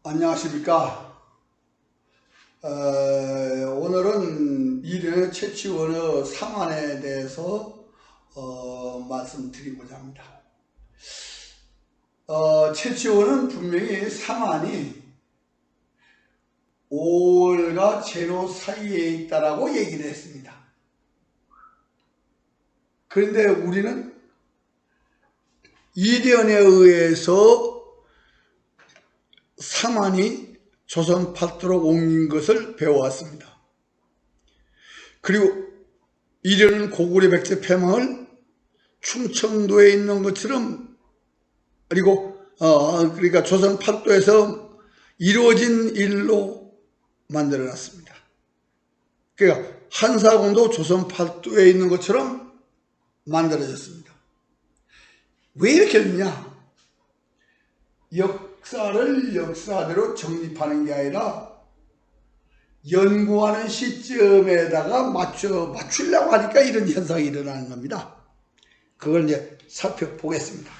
안녕하십니까. 오늘은 이련의 채치원의 사만에 대해서 말씀드리고자 합니다. 채치원은 분명히 사만이 5월과 제로 사이에 있다라고 얘기를 했습니다. 그런데 우리는 이련에 의해서 사만이 조선 팔도로 옮긴 것을 배워왔습니다. 그리고 이련은 고구려 백제 폐망을 충청도에 있는 것처럼 그러니까 조선 팔도에서 이루어진 일로 만들어놨습니다. 그러니까 한사군도 조선 팔도에 있는 것처럼 만들어졌습니다. 왜 이렇게 됐냐? 역사를 역사대로 정립하는 게 아니라 연구하는 시점에다가 맞추려고 하니까 이런 현상이 일어나는 겁니다. 그걸 이제 살펴보겠습니다.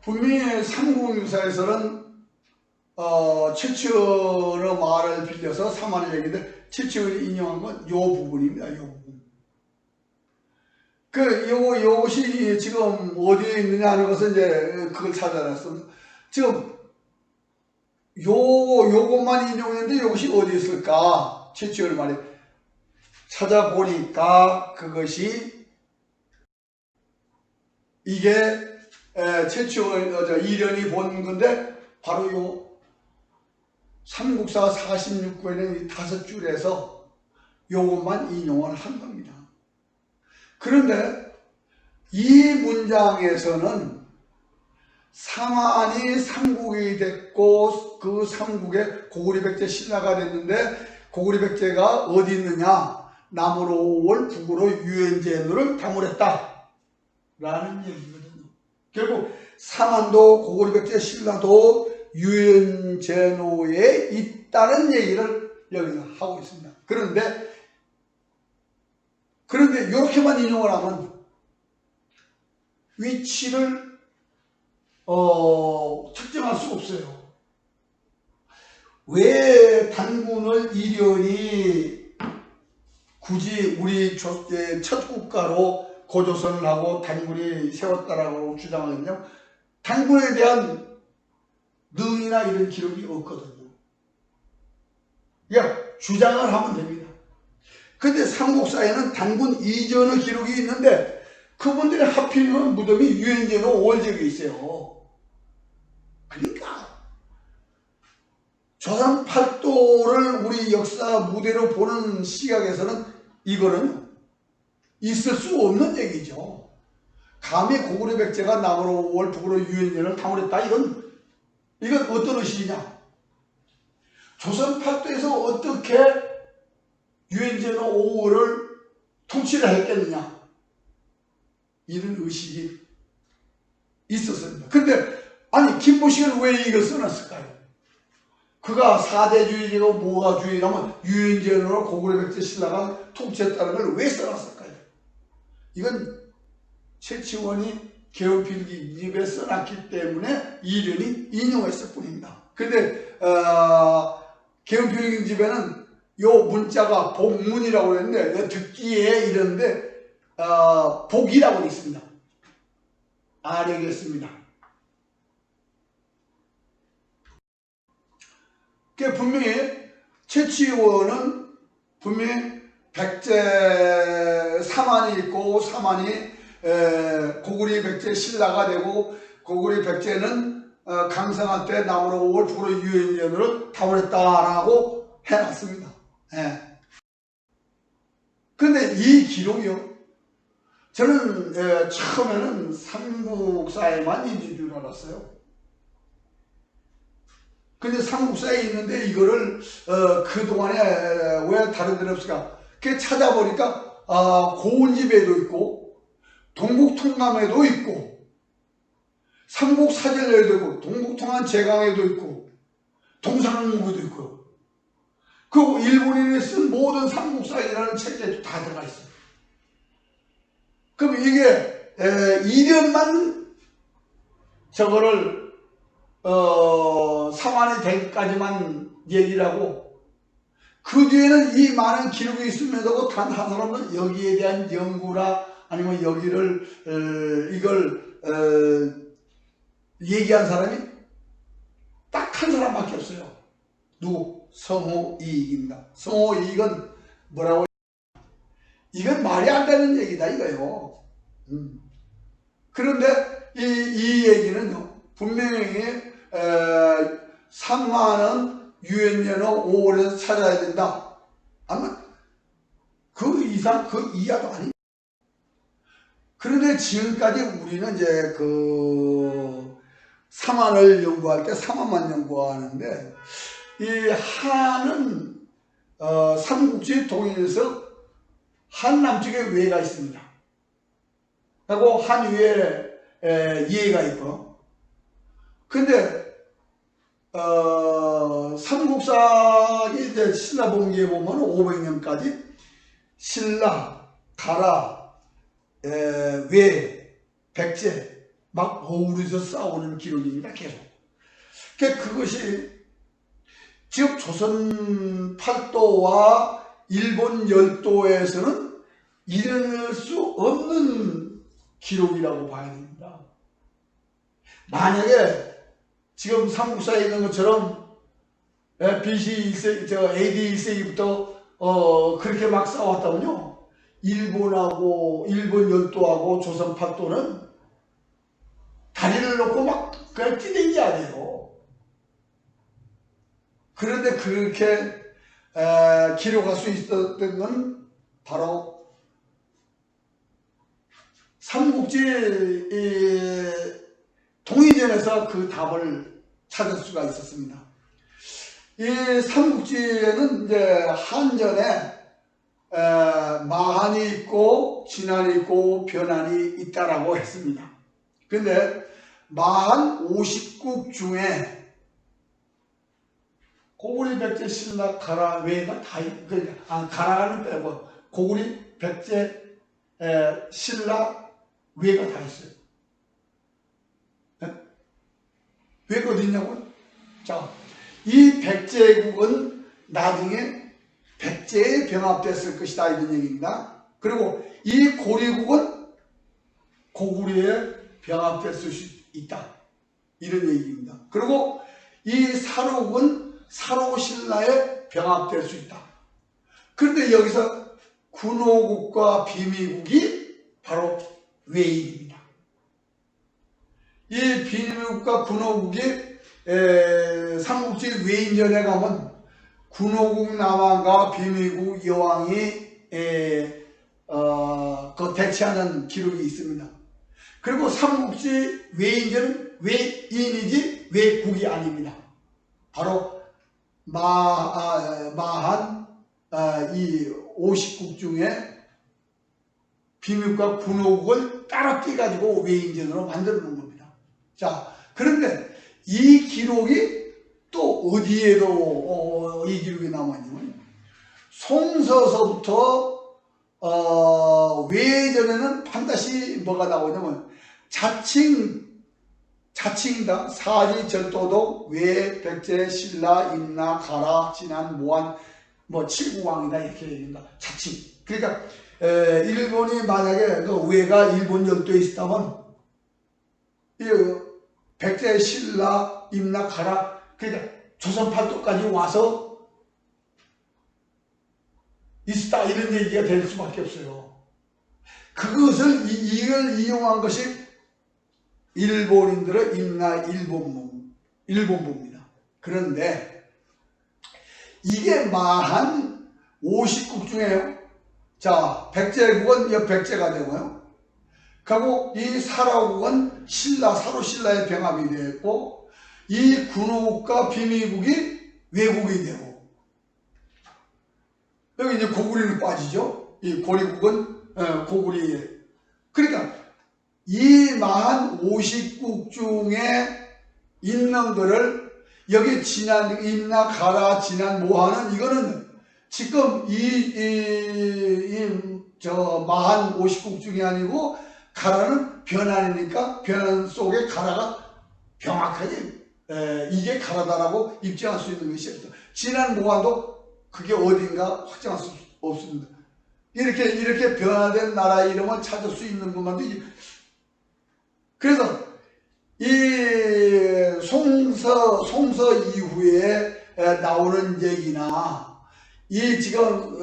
분명히 삼국유사에서는 최치원의 말을 빌려서 사만을 얘기했는데 최치원이 인용한 건 이 부분입니다. 이 부분. 요것이 지금 어디에 있느냐 하는 것은 이제 그걸 찾아냈습니다. 지금 요것만 인용했는데 이것이 어디 있을까? 최치원 말이 찾아보니까 그것이 이게 최치원 이련이 본 건데 바로 요 삼국사 46권의 5줄에서 요것만 인용을 한 겁니다. 그런데 이 문장에서는 사만이 삼국이 됐고 그 삼국에 고구려 백제 신라가 됐는데 고구려 백제가 어디 있느냐? 남으로 5월 북으로 유엔제노를 다물었다 라는 얘기거든요. 결국 사만도 고구려 백제 신라도 유엔제노에 있다는 얘기를 여기서 하고 있습니다. 그런데 이렇게만 인용을 하면 위치를 특정할 수 없어요. 왜 단군을 이련이 굳이 우리 첫 국가로 고조선을 하고 단군이 세웠다라고 주장하느냐? 단군에 대한 능이나 이런 기록이 없거든요. 그냥 주장을 하면 됩니다. 근데 삼국사에는 단군 이전의 기록이 있는데 그분들이 하필이면 무덤이 유엔제노 월제에 있어요. 그러니까 조선 팔도를 우리 역사 무대로 보는 시각에서는 이거는 있을 수 없는 얘기죠. 감히 고구려 백제가 남으로 5월 북으로 유엔제노를 다물었다. 이건 어떤 의식이냐? 조선 팔도에서 어떻게 유엔제노 5월을 통치를 했겠느냐? 이런 의식이 있었습니다. 근데 아니 김보식은 왜 이걸 써놨을까요? 그가 사대주의고 모가주의라면 유엔제노를 고구려 백제 신라가 통치했다는 걸 왜 써놨을까요? 이건 최치원이 개헌필기집에 써놨기 때문에 이련이 인용했을 뿐입니다. 근데 개헌필기집에는 요 문자가 복문이라고 했는데 듣기에 이런데 복이라고 되어 있습니다. 아래겠습니다. 분명히 최치원은 분명히 백제 사만이 있고 사만이 고구려 백제 신라가 되고 고구려 백제는 강성할 때 남으로 5월 북으로 유엔제노를 다물었다라고 해놨습니다. 그런데 이 기록이요. 저는 처음에는 삼국사에만 있는 줄 알았어요. 근데 삼국사에 있는데 이거를 그동안에 왜 다른 데는 없을까? 찾아보니까 고운집에도 있고 동국통감에도 있고 삼국사전에도 있고 동국통한제강에도 있고 동상문구도 있고 그 일본인이 쓴 모든 삼국사이라는 책에 다 들어가 있어요. 그럼 이게 이련만 저거를 상환이 되기까지만 얘기를 하고 그 뒤에는 이 많은 기록이 있음에도 단 한 사람도 여기에 대한 연구나 아니면 여기를 이걸 얘기한 사람이 딱 한 사람밖에 없어요. 누구? 성호이익입니다. 성호이익은 뭐라고? 이건 말이 안 되는 얘기다 이거예요. 그런데 이 얘기는요, 분명히 3만원 유엔연어 5월에서 찾아야 된다. 아마 그 이상 그 이하도 아닙니다. 그런데 지금까지 우리는 이제 그 3만을 연구할 때 3만만 연구하는데 이 한은 삼국지 동인에서 한 남쪽에 외가 있습니다. 그리고 한 위에 예가 있고. 근데 삼국사기 이제 신라봉기에 보면 500년까지 신라, 가라, 외, 백제 막 어우러져 싸우는 기록입니다. 계속. 그것이 지금 조선 팔도와 일본 열도에서는 일어날 수 없는 기록이라고 봐야 됩니다. 만약에 지금 삼국사에 있는 것처럼 BC 1세기, AD 1세기부터 그렇게 막 싸웠다면요, 일본하고 일본 열도하고 조선 팔도는 다리를 놓고 막 그냥 뛰댕겨야 돼요. 그런데 그렇게 기록할 수 있었던 건 바로 삼국지 동의전에서 그 답을 찾을 수가 있었습니다. 이 삼국지에는 이제 한전에 마한이 있고 진한이 있고 변한이 있다라고 했습니다. 근데 마한 50국 중에 고구리, 백제, 신라, 가라 외가 다 그러니까 가라는 빼고 고구리, 백제, 신라 외가 다 있어요. 외가 어디 있냐고요? 자, 이 백제국은 나중에 백제에 병합됐을 것이다 이런 얘기입니다. 그리고 이 고리국은 고구리에 병합됐을 수 있다 이런 얘기입니다. 그리고 이 사록은 사로신라에 병합될 수 있다. 그런데 여기서 군호국과 비미국이 바로 외인입니다. 이 비미국과 군호국이 삼국지 외인전에 가면 군호국 남한과 비미국 여왕이 그 대치하는 기록이 있습니다. 그리고 삼국지 외인전은 외인이지 외국이 아닙니다. 바로 마한 이 50국 중에 비밀과 군호국을 따로 떼가지고 외인전으로 만들어 놓은 겁니다. 자, 그런데 이 기록이 또 어디에도 이 기록이 남아있냐면 송서서부터 외전에는 반드시 뭐가 나오냐면 자칭이다. 사지, 절도독, 외, 백제, 신라, 임나, 가라, 진한, 모한, 뭐 칠구왕이다 이렇게 얘기합니다. 자칭. 그러니까 일본이 만약에 그 외가 일본 열도에 있다면 이 백제, 신라, 임나, 가라, 그러니까 조선 팔도까지 와서 있다 이런 얘기가 될 수밖에 없어요. 그것을 이걸 이용한 것이 일본인들의 임나 일본부입니다. 그런데 이게 마한 50국 중에요. 자, 백제국은 이 백제가 되고요. 그리고 이 사라국은 사로신라의 병합이 되었고, 이 군호국과 비미국이 외국이 되고, 여기 이제 고구리는 빠지죠. 이 고리국은 고구리에. 그러니까 이 마한 50국 중에 있는 거를 여기 진한, 임나, 가라, 진한, 모하는 이거는 지금 저 마한 50국 중에 아니고 가라는 변환이니까 변환 속에 가라가 명확하게 이게 가나다라고 입증할 수 있는 것이 없다. 지난 모한도 그게 어딘가 확정할 수 없습니다. 이렇게 변화된 나라 이름을 찾을 수 있는 것만도. 그래서 이 송서 이후에 나오는 얘기나 이 지금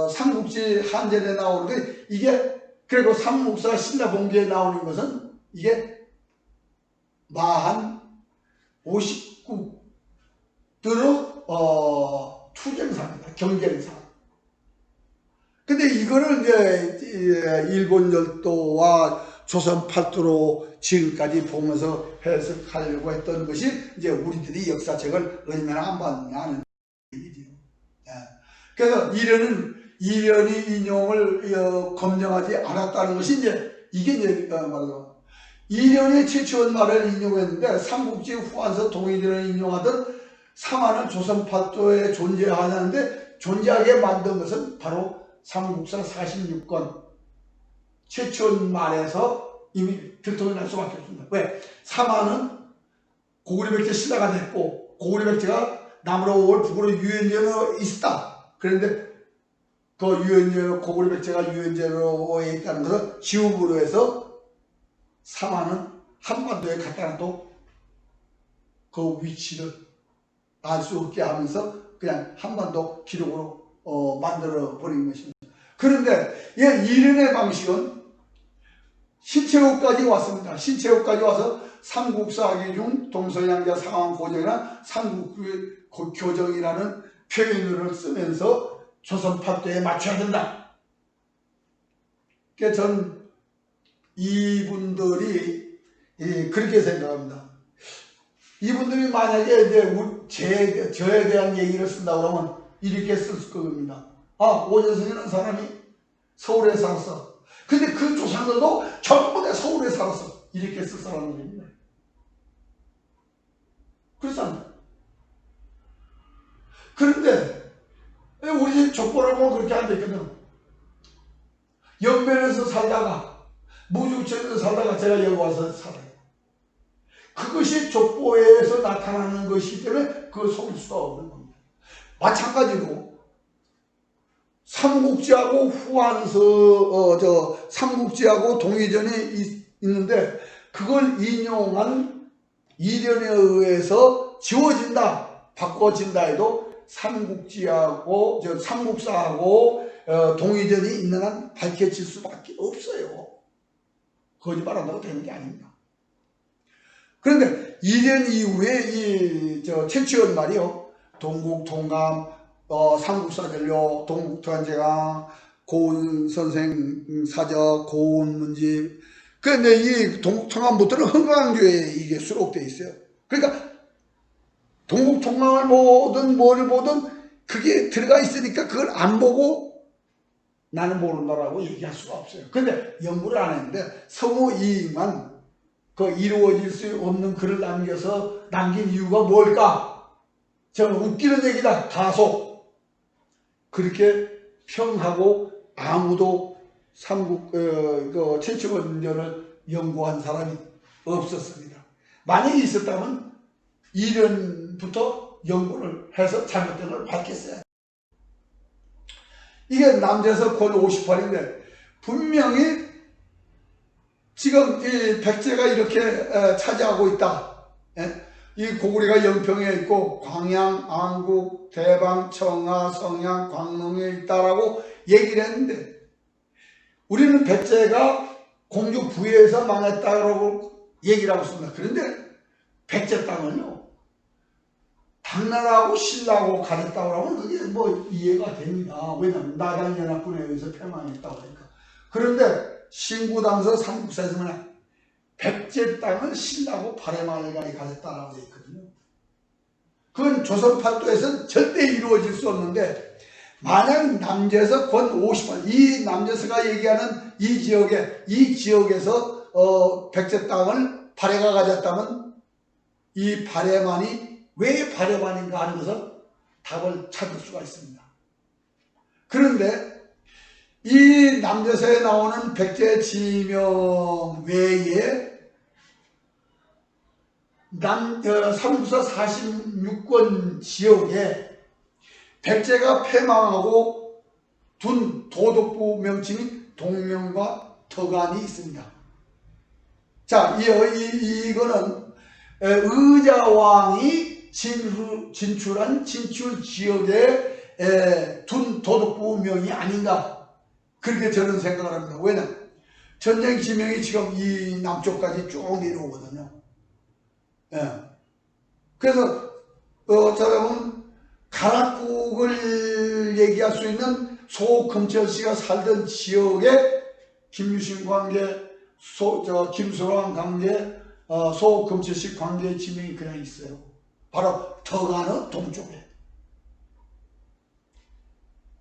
삼국지 한전에 나오는 게 이게, 그리고 삼국사 신라본기에 나오는 것은 이게 마한 50국들의 투쟁사입니다. 경쟁사. 근데 이거를 이제 일본 열도와 조선 팔도로 지금까지 보면서 해석하려고 했던 것이 이제 우리들이 역사책을 얼마나 안 봤느냐는 얘기죠. 그래서 이련이 인용을 검증하지 않았다는 것이 이게 말하자면 이련이 최초의 말을 인용했는데 삼국지 후한서 동의전을 인용하던 삼하는 조선 팔도에 존재하는데 존재하게 만든 것은 바로 삼국사 46권 최초의 말에서 이미 들통이 날 수밖에 없습니다. 왜? 삼하는 고구려 백제 신라가 됐고 고구려 백제가 남으로 5월 북으로 유연제로 있었다. 그런데 그 고구려 백제가 유연제로에 있다는 것을 지우으로 해서 삼하는 한반도에 갖다 놔도 그 위치를 알 수 없게 하면서 그냥 한반도 기록으로 만들어 버린 것입니다. 그런데 이련의 방식은 신채호까지 왔습니다. 신채호까지 와서 삼국사기 중 동서양자 상황고정이나 삼국교정이라는 표현을 쓰면서 조선 팔도에 맞춰야 된다. 그러니까 전 이분들이 그렇게 생각합니다. 이분들이 만약에 이제 저에 대한 얘기를 쓴다 그러면 이렇게 쓸 겁니다. 오재성이라는 사람이 서울에 살았어. 근데 그 조상들도 전부 다 서울에 살았어. 이렇게 쓸 사람들입니다. 그렇잖아요. 그런데 우리 집 족보를 보면 그렇게 안 됐거든. 연변에서 살다가 무주천에서 살다가 제가 여기 와서 살아요. 그것이 족보에서 나타나는 것이기 때문에 그걸 속일 수가 없는 겁니다. 마찬가지로 삼국지하고 후한서 삼국지하고 동의전이 있는데 그걸 인용한 이련에 의해서 지워진다, 바꿔진다 해도 삼국지하고 삼국사하고 동의전이 있는 한 밝혀질 수밖에 없어요. 거짓말한다고 되는 게 아닙니다. 그런데 이련 이후에 최초의 말이요, 동국통감, 삼국사전료, 동국투한제강, 고운선생 사적, 고운문집. 그런데 이 동국통감부터는 흥광주에 이게 수록되어 있어요. 그러니까 동국통감을 보든 뭘 보든 그게 들어가 있으니까 그걸 안 보고 나는 모른다라고 얘기할 수가 없어요. 근데 연구를 안 했는데 성우 이익만 이루어질 수 없는 글을 남긴 이유가 뭘까? 저는 웃기는 얘기다. 가속. 그렇게 평하고 아무도 최초원전을 연구한 사람이 없었습니다. 만약에 있었다면 이련부터 연구를 해서 잘못된 걸 밝혔어요. 이게 남재서 권 58인데 분명히 지금 이 백제가 이렇게 차지하고 있다. 이 고구려가 영평에 있고 광양, 안국, 대방, 청하, 성양, 광릉에 있다라고 얘기를 했는데 우리는 백제가 공주 부여에서 망했다라고 얘기를 하고 있습니다. 그런데 백제 땅은요, 당나라하고 신라하고 가졌다고 하면 그게 뭐 이해가 됩니다. 왜냐하면 나당연합군에 의해서 패망했다고 하니까. 그런데 신구당서 삼국사에서 뭐냐, 백제 땅은 신라고 바레마을간이 가졌다라고 되어 있거든요. 그건 조선 팔도에서는 절대 이루어질 수 없는데 만약 남재서 권 58, 이 남재서가 얘기하는 이 지역에서 백제 땅을 바레가 가졌다면 이 바레만이 왜 바레만인가 하는 것을 답을 찾을 수가 있습니다. 그런데 이 남재서에 나오는 백제 지명 외에 삼국사 46권 지역에 백제가 패망하고 둔 도독부 명칭이 동명과 덕안이 있습니다. 자, 이거는 의자왕이 진출한 진출 지역에 둔 도독부 명이 아닌가, 그렇게 저는 생각을 합니다. 왜냐, 전쟁 지명이 지금 이 남쪽까지 쭉 내려오거든요. 그래서 저러분 가락국을 얘기할 수 있는 소금철 씨가 살던 지역에 김유신 관계, 김소랑 관계, 소금철 씨 관계의 지명이 그냥 있어요. 바로 덕안의 동쪽에.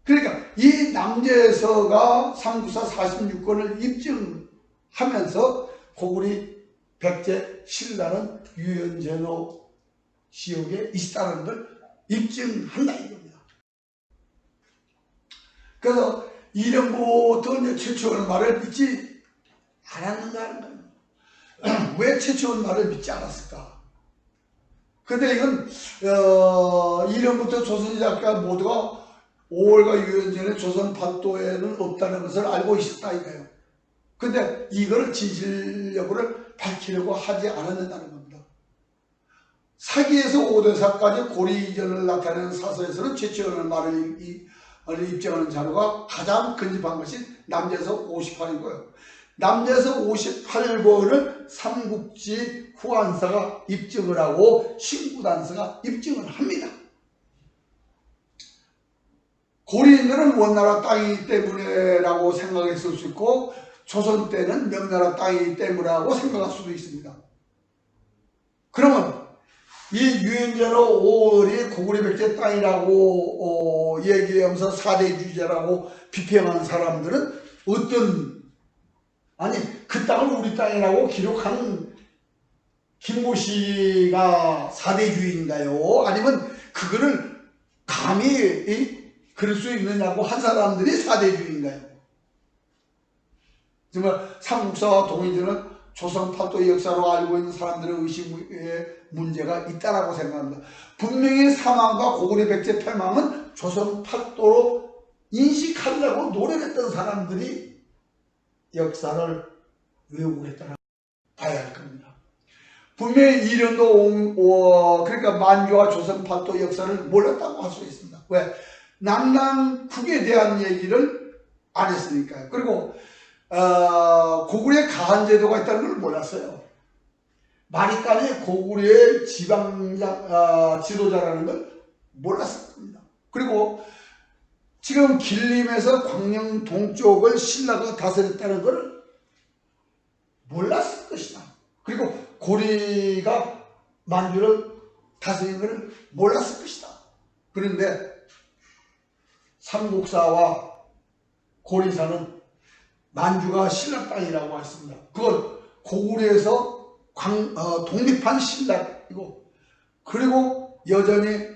그러니까 이 남제서가 삼국사 46권을 입증하면서 고구리 백제 신라는 유연제노 지역에 있다는 걸 입증한다 이겁니다. 그래서 이전부터 이제 최초의 말을 믿지 않았는가 하는 거예요. 왜 최초의 말을 믿지 않았을까? 근데 이건 이전부터 조선작가 모두가 5월과 유연제는 조선 팔도에는 없다는 것을 알고 있었다 이거예요. 근데 이걸 진실 여부를 밝히려고 하지 않았다는 겁니다. 사기에서 오대사까지 고리 이전을 나타내는 사서에서는 최초의 말을 입증하는 자료가 가장 근접한 것이 남제서 58이고요. 남제서 58번을 삼국지 후한사가 입증을 하고 신구단서가 입증을 합니다. 고리인들은 원나라 땅이기 때문에라고 생각했을 수 있고, 조선 때는 명나라 땅이기 때문이라고 생각할 수도 있습니다. 그러면 이 유연제로 5월이 고구려 백제 땅이라고 얘기하면서 4대 주제라고 비평하는 사람들은 그 땅을 우리 땅이라고 기록한 김모씨가 4대 주인가요? 아니면 그거를 감히 그럴 수 있느냐고 한 사람들이 4대 주인가요? 정말 삼국사와 동인들은 조선 팔도의 역사로 알고 있는 사람들의 의식에 문제가 있다라고 생각합니다. 분명히 사망과 고구려 백제 패망은 조선 팔도로 인식하려고 노력했던 사람들이 역사를 왜곡했다라고 봐야 할 겁니다. 분명히 이련도 그러니까 만주와 조선 팔도 역사를 몰랐다고 할 수 있습니다. 왜? 낙랑국에 대한 얘기를 안 했으니까요. 그리고 고구려에 가한 제도가 있다는 걸 몰랐어요. 마리까지 고구려의 지도자라는 걸 몰랐을 겁니다. 그리고 지금 길림에서 광명 동쪽을 신라가 다스렸다는 걸 몰랐을 것이다. 그리고 고리가 만주를 다스린 걸 몰랐을 것이다. 그런데 삼국사와 고리사는 만주가 신라 땅이라고 했습니다. 그걸 고구려에서 독립한 신라이고, 그리고 여전히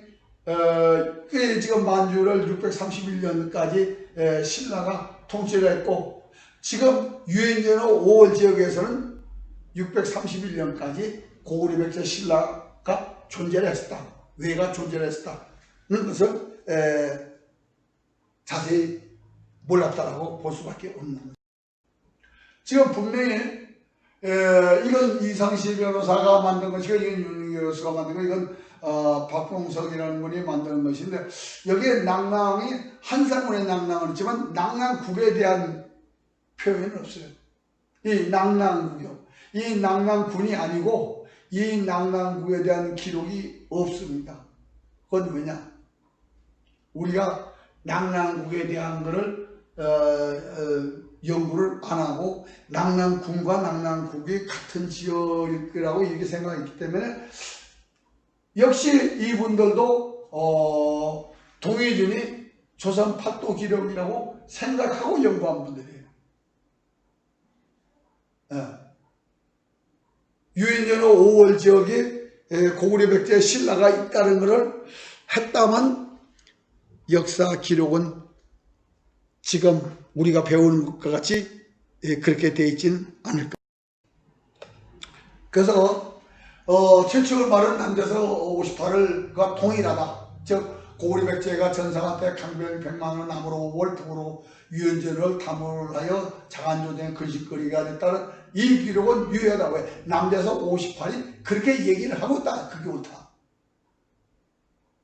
지금 만주를 631년까지 신라가 통치를 했고, 지금 유엔제노 5월 지역에서는 631년까지 고구려 백제 신라가 존재를 했었다. 왜가 존재를 했었다는 것을 자세히 몰랐다라고 볼 수밖에 없는 거죠. 지금 분명히 이건 이상시 변호사가 만든 것이고, 이건 윤영희 교수가 만든 거, 이건 박봉석이라는 분이 만드는 것인데, 여기에 낙랑이 한상문의 낙랑은 있지만 낙랑국에 대한 표현은 없어요. 이 낙랑국이요. 이 낙랑군이 아니고 이 낙랑국에 대한 기록이 없습니다. 그건 왜냐? 우리가 낙랑국에 대한 것을 연구를 안 하고 낙랑군과 낙랑국이 같은 지역일 거라고 이렇게 생각했기 때문에, 역시 이분들도 동의준이 조선 팔도 기록이라고 생각하고 연구한 분들이에요. 유엔제노 5월 지역에 고구려 백제 신라가 있다는 것을 했다면 역사 기록은 지금 우리가 배우는 것과 같이 그렇게 되어 있지는 않을 겁니다. 그래서 최초를 말은 남자서 58과 동일하다. 즉 고구려 백제가 전상한 때 강변 백만을 남으로 월 북으로 유연전을 담을하여 자간조된 근식거리가 됐다는 이 기록은 유효하다. 왜? 남자서 58이 그렇게 얘기를 하고 있다. 그게 옳다.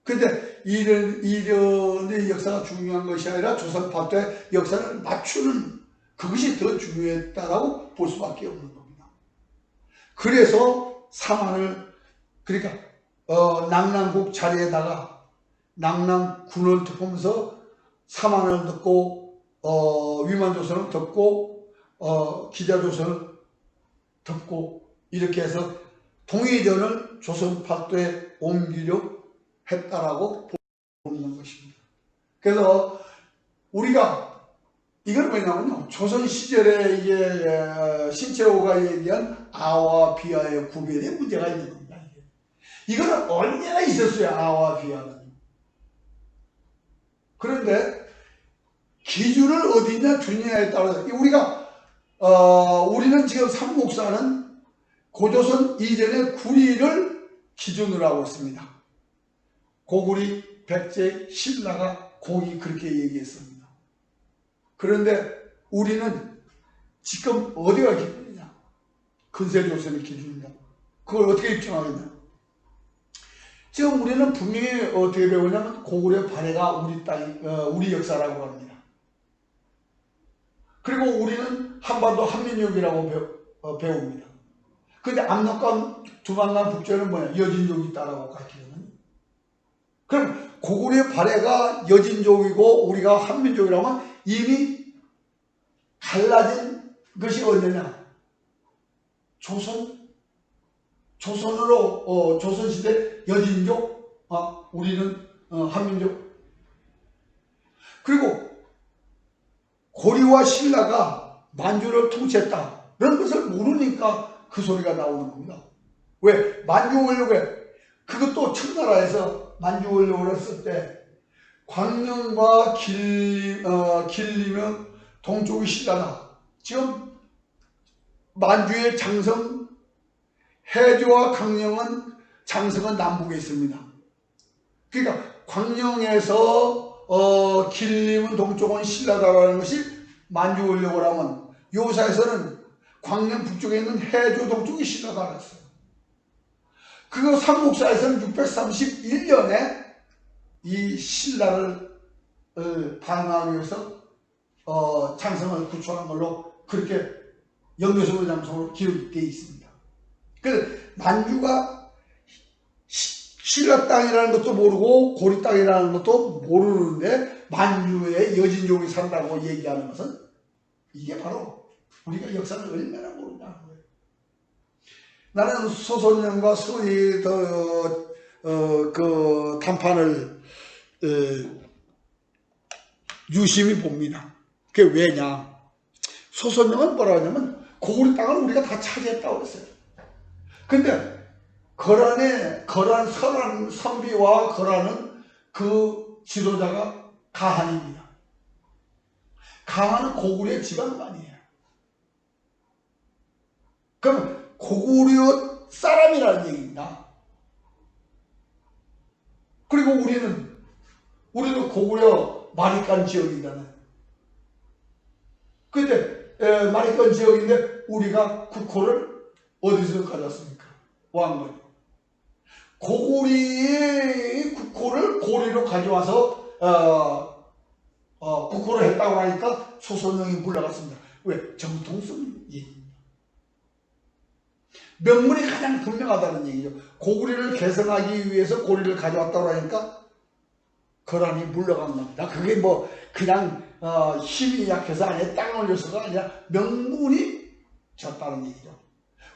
근데 이런 역사가 중요한 것이 아니라 조선 파트의 역사를 맞추는 그것이 더 중요했다라고 볼 수밖에 없는 겁니다. 그래서 사만을 그러니까 낙랑국 자리에다가 낙랑군을 덮으면서 사만을 덮고 위만조선을 덮고 기자조선을 덮고 이렇게 해서 동의전을 조선 팔도에 옮기려 했다라고 보는 것입니다. 그래서 우리가 이건 뭐냐면요, 조선 시절에 이게 신채호가 얘기한 아와 비하의 구별에 문제가 있는 겁니다. 이거는 언제나 있었어요. 아와 비하는. 그런데 기준을 어디냐 두느냐에 따라서 우리는 지금 삼국사는 고조선 이전의 구리를 기준으로 하고 있습니다. 고구리, 백제, 신라가 공이 그렇게 얘기했습니다. 그런데 우리는 지금 어디가 기준이냐? 근세조선이 기준이냐? 그걸 어떻게 입증하겠냐? 지금 우리는 분명히 어떻게 배우냐면 고구려 발해가 우리 땅, 우리 역사라고 합니다. 그리고 우리는 한반도 한민족이라고 배웁니다. 근데 압록강, 두만강 북쪽에는 뭐야? 여진족이 있다라고 가르치거든요. 그럼 고구려 발해가 여진족이고 우리가 한민족이라면 이미 갈라진 것이 언제냐? 조선으로 조선시대 여진족, 우리는 한민족. 그리고 고려와 신라가 만주를 통치했다. 그런 것을 모르니까 그 소리가 나오는 겁니다. 왜? 만주원력에 그것도 청나라에서 만주원력을 했을 때 광명과 길리면 동쪽이 신라다. 지금 만주의 장성, 해조와 강령은 장성은 남북에 있습니다. 그러니까 광령에서 길리면 동쪽은 신라다라는 것이 만주원력을 하면 요사에서는 광명 북쪽에 있는 해조 동쪽이 신라다 그랬어요. 그거 삼국사에서는 631년에 이 신라를 방어하기 위해서 장성을 구축한 걸로 그렇게 영조선로 장성으로 기록이 되어 있습니다. 그래서 만주가 신라 땅이라는 것도 모르고 고려 땅이라는 것도 모르는데 만주에 여진족이 산다고 얘기하는 것은 이게 바로 우리가 역사를 얼마나 모르냐는 거예요. 나는 소선영과 선이 그 단판을 유심히 봅니다. 그게 왜냐? 소선영은 뭐라 하냐면 고구려 땅을 우리가 다 차지했다고 그랬어요. 근데 거란 선비와 거란은 그 지도자가 가한입니다. 가한은 고구려의 지방만이에요. 그럼 고구려 사람이라는 얘기입니다. 그리고 우리는 고구려 마리깐 지역이잖아요. 근데 마리깐 지역인데 우리가 국호를 어디서 가졌습니까? 왕건이. 고구리의 국호를 고리로 가져와서 국호를 했다고 하니까 소선영이 물러갔습니다. 왜? 정통성 얘기입니다. 명분이 가장 분명하다는 얘기죠. 고구리를 개성하기 위해서 고리를 가져왔다고 하니까 거란이 물러간 겁니다. 그게 뭐 그냥 힘이 약해서 아니라 땅을 올려서가 아니라 명분이 졌다는 얘기죠.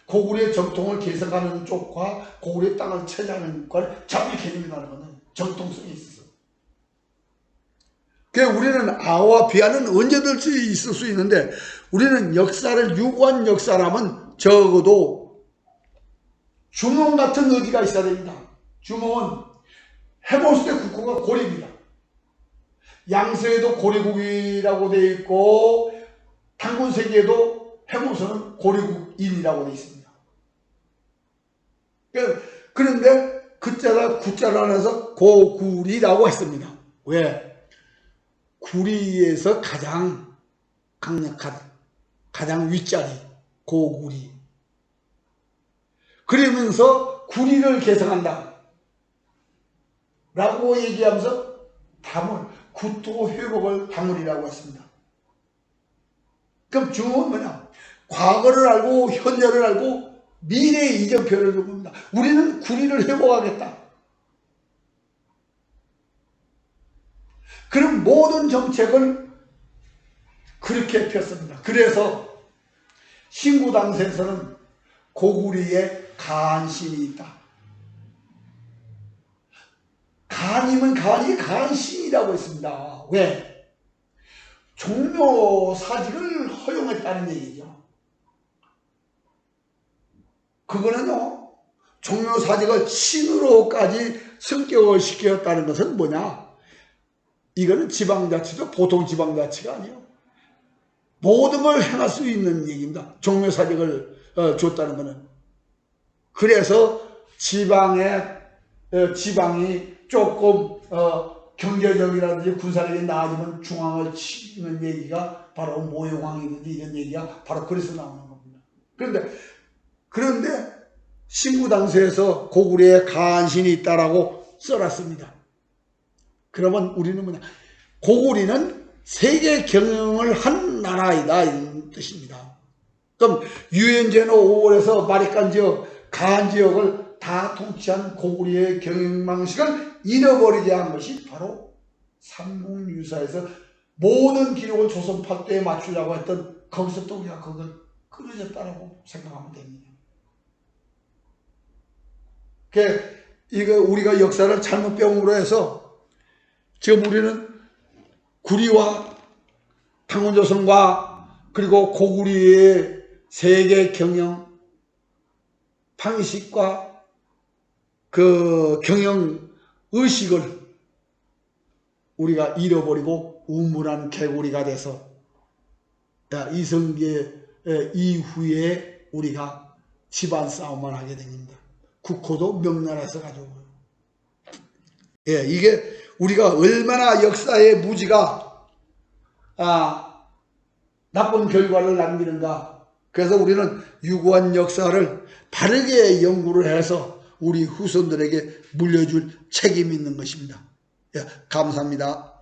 고구려의 정통을 개성하는 쪽과 고구려의 땅을 차지하는 것과는 전혀 개념이 다른 거는 정통성이 있어서. 그래서 우리는 아와 비하는 언제든지 있을 수 있는데 우리는 역사를 유구한 역사라면 적어도 주몽 같은 의지가 있어야 됩니다. 주몽은 해모수대 국호가 고리입니다. 양서에도 고리국이라고 되어 있고 단군세기에도 해모수는 고리국인이라고 되어 있습니다. 그런데 그자가 구자를 안 해서 고구리라고 했습니다. 왜? 구리에서 가장 강력한, 가장 윗자리, 고구리. 그러면서 구리를 개성한다 라고 얘기하면서 담을, 구토 회복을 담으리라고 했습니다. 그럼 중은 뭐냐? 과거를 알고 현재를 알고 미래의 이정표를 준 겁니다. 우리는 구리를 회복하겠다. 그럼 모든 정책을 그렇게 폈습니다. 그래서 신구당세에서는 고구리에 간신이 있다. 간이면 간이 간신이라고 했습니다. 왜? 종묘사직을 허용했다는 얘기죠. 그거는요, 종묘사직을 신으로까지 성격을 시켰다는 것은 뭐냐? 이거는 지방자치도 보통 지방자치가 아니에요. 모든 걸 행할 수 있는 얘기입니다. 종묘사직을 줬다는 것은. 그래서 지방이 조금 경제적이라든지 군사력이 나아지면 중앙을 치는 얘기가 바로 모욕왕이든지 이런 얘기가 바로 그래서 나오는 겁니다. 그런데 신구당서에서 고구려에 간신이 있다라고 써놨습니다. 그러면 우리는 뭐냐? 고구려는 세계 경영을 한 나라이다 이런 뜻입니다. 그럼 유엔제노 5월에서 마리칸 지역, 간 지역을 다 통치한 고구려의 경영방식을 잃어버리게 한 것이 바로 삼국유사에서 모든 기록을 조선 8대에 맞추려고 했던 거기서 또 우리가 그걸 끊어졌다라고 생각하면 됩니다. 이거 우리가 역사를 잘못 배움으로 해서 지금 우리는 구리와 당원조선과 그리고 고구려의 세계 경영 방식과 그 경영 의식을 우리가 잃어버리고 우물한 개구리가 돼서 이성계 이후에 우리가 집안 싸움만 하게 됩니다. 국호도 명나라에서 가져오고요. 이게 우리가 얼마나 역사의 무지가 나쁜 결과를 남기는가. 그래서 우리는 유구한 역사를 바르게 연구를 해서 우리 후손들에게 물려줄 책임이 있는 것입니다. 감사합니다.